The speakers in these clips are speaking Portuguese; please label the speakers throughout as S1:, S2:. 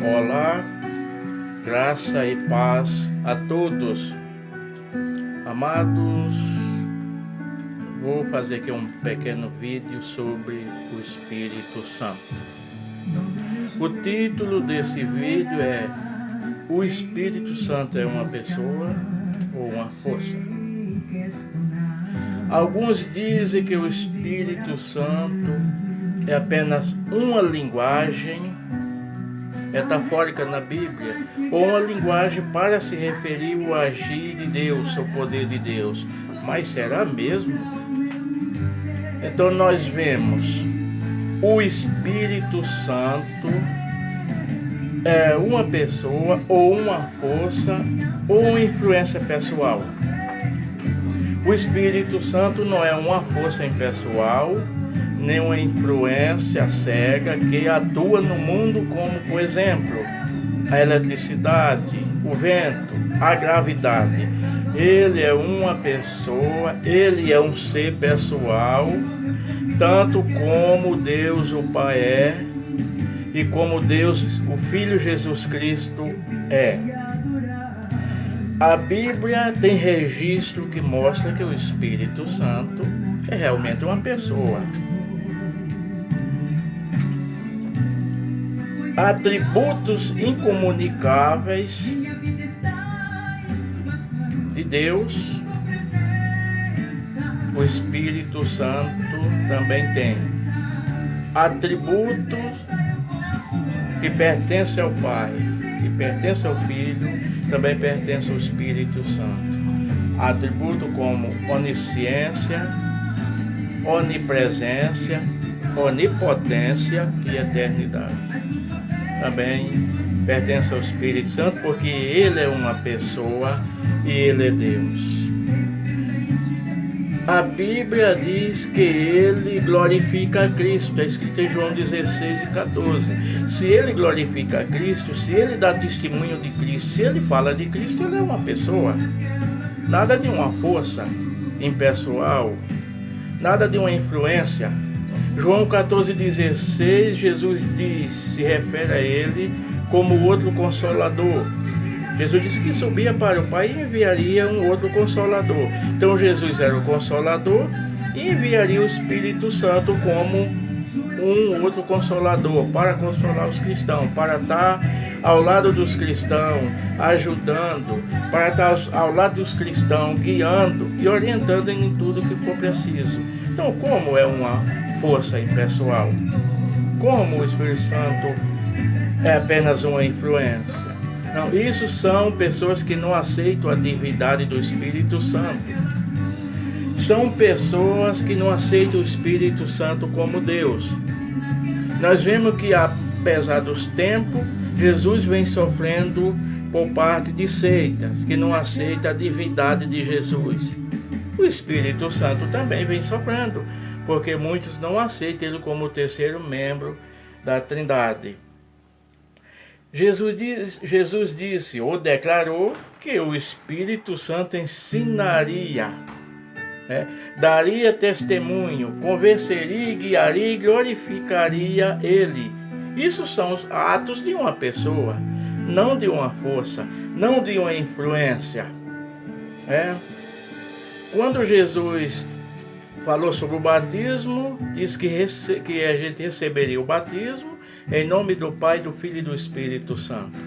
S1: Olá, graça e paz a todos. Amados, vou fazer aqui um pequeno vídeo sobre o Espírito Santo. O título desse vídeo é: o Espírito Santo é uma pessoa ou uma força? Alguns dizem que o Espírito Santo é apenas uma linguagem metafórica na Bíblia, ou uma linguagem para se referir ao agir de Deus, ao poder de Deus. Mas será mesmo? Então nós vemos o Espírito Santo é uma pessoa, ou uma força, ou uma influência pessoal. O Espírito Santo não é uma força impessoal, nem uma influência cega que atua no mundo como, por exemplo, a eletricidade, o vento, a gravidade. Ele é uma pessoa, ele é um ser pessoal, tanto como Deus o Pai é e como Deus, o Filho Jesus Cristo é. A Bíblia tem registro que mostra que o Espírito Santo é realmente uma pessoa. Atributos incomunicáveis de Deus, o Espírito Santo também tem. Atributos que pertencem ao Pai, que pertencem ao Filho, também pertencem ao Espírito Santo. Atributos como onisciência, onipresença, onipotência e eternidade também pertence ao Espírito Santo, porque ele é uma pessoa e ele é Deus. A Bíblia diz que ele glorifica a Cristo, está escrito em João 16 e 14. Se ele glorifica a Cristo, se ele dá testemunho de Cristo, se ele fala de Cristo, ele é uma pessoa. Nada de uma força impessoal, nada de uma influência. João 14,16, Jesus se refere a ele como o outro Consolador. Jesus disse que subia para o Pai e enviaria um outro Consolador. Então Jesus era o Consolador e enviaria o Espírito Santo como um outro Consolador para consolar os cristãos, para estar ao lado dos cristãos, ajudando, para estar ao lado dos cristãos, guiando e orientando em tudo que for preciso. Então, como é uma força impessoal? Como o Espírito Santo é apenas uma influência? Não, isso são pessoas que não aceitam a divindade do Espírito Santo. São pessoas que não aceitam o Espírito Santo como Deus. Nós vemos que, apesar dos tempos, Jesus vem sofrendo por parte de seitas que não aceitam a divindade de Jesus. O Espírito Santo também vem sofrendo, porque muitos não aceitam ele como o terceiro membro da Trindade. Jesus disse ou declarou que o Espírito Santo ensinaria, daria testemunho, convenceria, guiaria e glorificaria ele. Isso são os atos de uma pessoa, não de uma força, não de uma influência. Quando Jesus falou sobre o batismo, diz que a gente receberia o batismo em nome do Pai, do Filho e do Espírito Santo.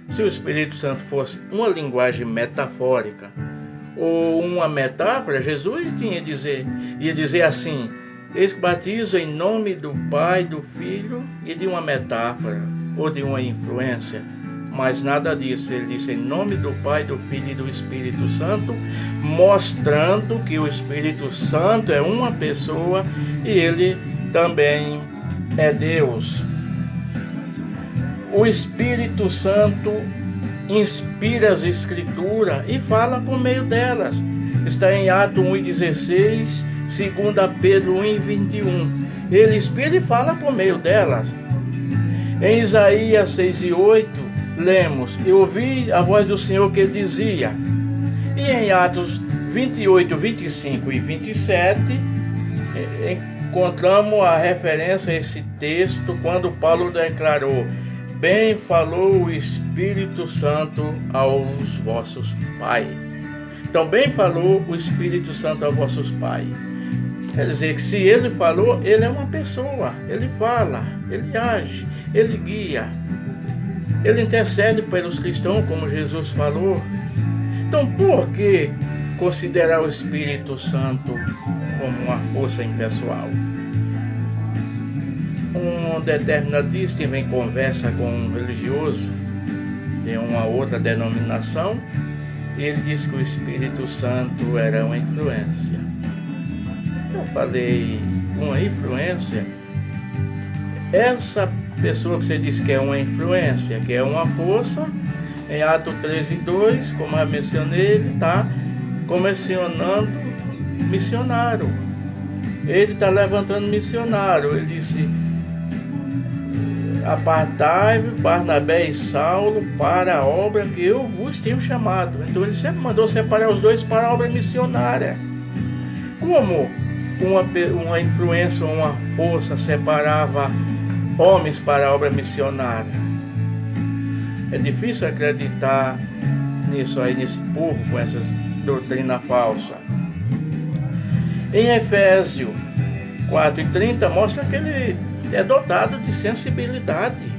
S1: Se o Espírito Santo fosse uma linguagem metafórica ou uma metáfora, Jesus ia dizer assim: eis que batizo em nome do Pai, do Filho e de uma metáfora ou de uma influência. Mas nada disso. Ele disse em nome do Pai, do Filho e do Espírito Santo, mostrando que o Espírito Santo é uma pessoa e ele também é Deus. O Espírito Santo inspira as Escrituras e fala por meio delas. Está em Atos 1,16, 2 Pedro 1,21. Ele inspira e fala por meio delas. Em Isaías 6,8, lemos: eu ouvi a voz do Senhor que dizia. E em Atos 28, 25 e 27, encontramos a referência a esse texto quando Paulo declarou: bem falou o Espírito Santo aos vossos pais. Então, bem falou o Espírito Santo aos vossos pais. Quer dizer que se ele falou, ele é uma pessoa. Ele fala, ele age, ele guia. Ele intercede pelos cristãos, como Jesus falou. Então, por que considerar o Espírito Santo como uma força impessoal? Um determinadista vem conversa com um religioso de uma outra denominação e ele disse que o Espírito Santo era uma influência. Eu falei, uma influência? Essa pessoa que você disse que é uma influência, que é uma força, em Atos 13:2, como eu mencionei, ele está comissionando missionário. Ele está levantando missionário. Ele disse: apartai-vos, Barnabé e Saulo, para a obra que eu vos tenho chamado. Então ele sempre mandou separar os dois para a obra missionária. Como uma influência, uma força separava homens para a obra missionária? É difícil acreditar nisso aí, nesse povo, com essa doutrina falsa. Em Efésios 4:30 mostra que ele é dotado de sensibilidade.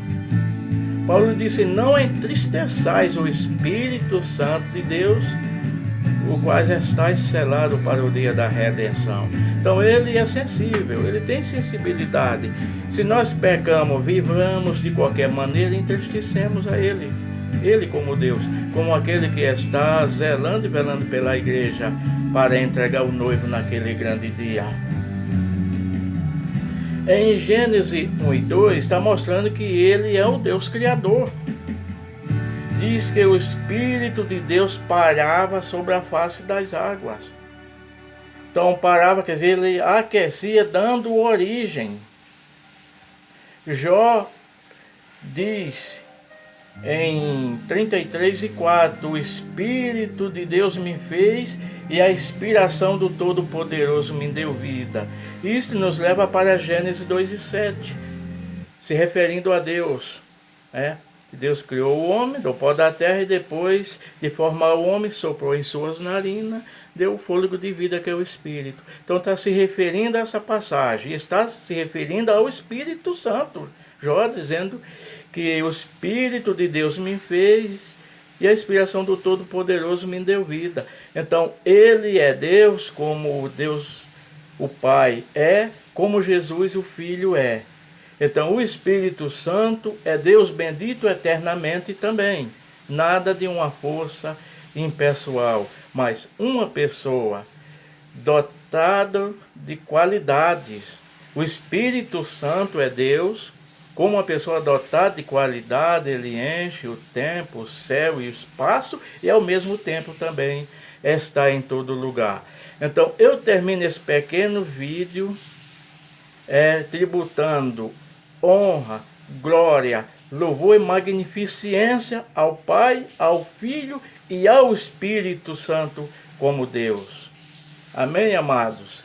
S1: Paulo disse: não entristeçais o Espírito Santo de Deus, o qual estáis selado para o dia da redenção. Então ele é sensível, ele tem sensibilidade. Se nós pecamos, vivamos de qualquer maneira, entristecemos a ele. Ele como Deus, como aquele que está zelando e velando pela igreja para entregar o noivo naquele grande dia. Em Gênesis 1:2 está mostrando que ele é o Deus Criador. Diz que o Espírito de Deus parava sobre a face das águas. Então parava, quer dizer, ele aquecia, dando origem. Jó diz em 33:4, o Espírito de Deus me fez e a inspiração do Todo-Poderoso me deu vida. Isso nos leva para Gênesis 2:7, se referindo a Deus. Deus criou o homem do pó da terra e depois de formar o homem, soprou em suas narinas, deu o fôlego de vida que é o Espírito. Então está se referindo a essa passagem, está se referindo ao Espírito Santo. Jó dizendo que o Espírito de Deus me fez e a inspiração do Todo-Poderoso me deu vida. Então ele é Deus como Deus o Pai é, como Jesus o Filho é. Então o Espírito Santo é Deus bendito eternamente também. Nada de uma força impessoal, mas uma pessoa dotada de qualidades. O Espírito Santo é Deus, como uma pessoa dotada de qualidade, ele enche o tempo, o céu e o espaço, e ao mesmo tempo também está em todo lugar. Então eu termino esse pequeno vídeo tributando honra, glória, louvor e magnificência ao Pai, ao Filho e ao Espírito Santo como Deus. Amém, amados?